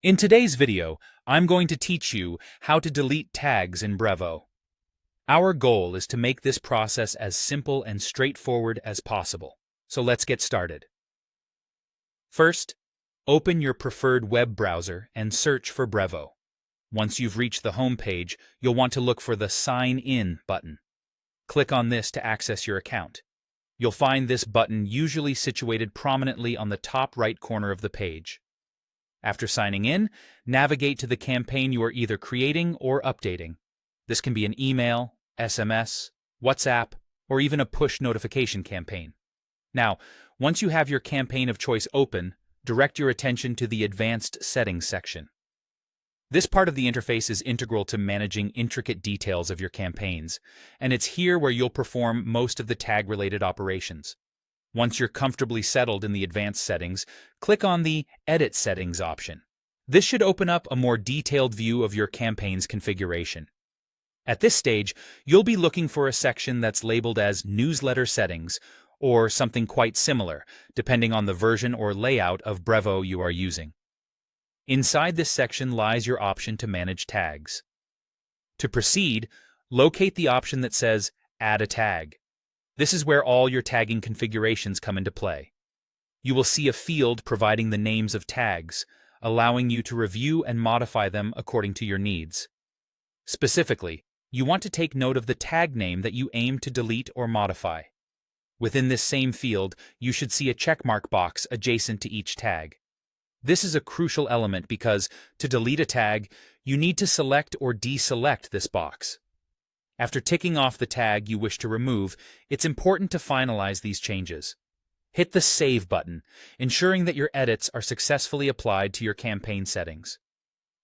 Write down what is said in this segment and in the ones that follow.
In today's video, I'm going to teach you how to delete tags in Brevo. Our goal is to make this process as simple and straightforward as possible. So let's get started. First, open your preferred web browser and search for Brevo. Once you've reached the home page, you'll want to look for the Sign In button. Click on this to access your account. You'll find this button usually situated prominently on the top right corner of the page. After signing in, navigate to the campaign you are either creating or updating. This can be an email, SMS, WhatsApp, or even a push notification campaign. Now, once you have your campaign of choice open, direct your attention to the Advanced Settings section. This part of the interface is integral to managing intricate details of your campaigns, and it's here where you'll perform most of the tag-related operations. Once you're comfortably settled in the advanced settings, click on the Edit Settings option. This should open up a more detailed view of your campaign's configuration. At this stage, you'll be looking for a section that's labeled as Newsletter Settings, or something quite similar, depending on the version or layout of Brevo you are using. Inside this section lies your option to manage tags. To proceed, locate the option that says Add a Tag. This is where all your tagging configurations come into play. You will see a field providing the names of tags, allowing you to review and modify them according to your needs. Specifically, you want to take note of the tag name that you aim to delete or modify. Within this same field, you should see a checkmark box adjacent to each tag. This is a crucial element because, to delete a tag, you need to select or deselect this box. After ticking off the tag you wish to remove, it's important to finalize these changes. Hit the Save button, ensuring that your edits are successfully applied to your campaign settings.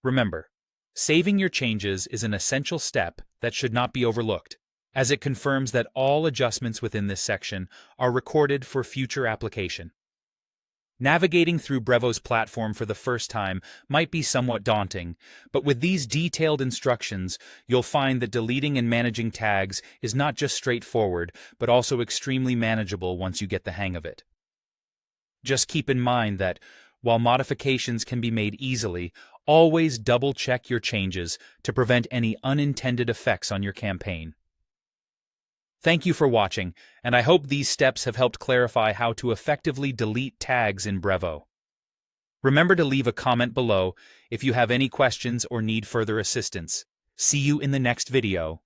Remember, saving your changes is an essential step that should not be overlooked, as it confirms that all adjustments within this section are recorded for future application. Navigating through Brevo's platform for the first time might be somewhat daunting, but with these detailed instructions, you'll find that deleting and managing tags is not just straightforward, but also extremely manageable once you get the hang of it. Just keep in mind that, while modifications can be made easily, always double-check your changes to prevent any unintended effects on your campaign. Thank you for watching, and I hope these steps have helped clarify how to effectively delete tags in Brevo. Remember to leave a comment below if you have any questions or need further assistance. See you in the next video.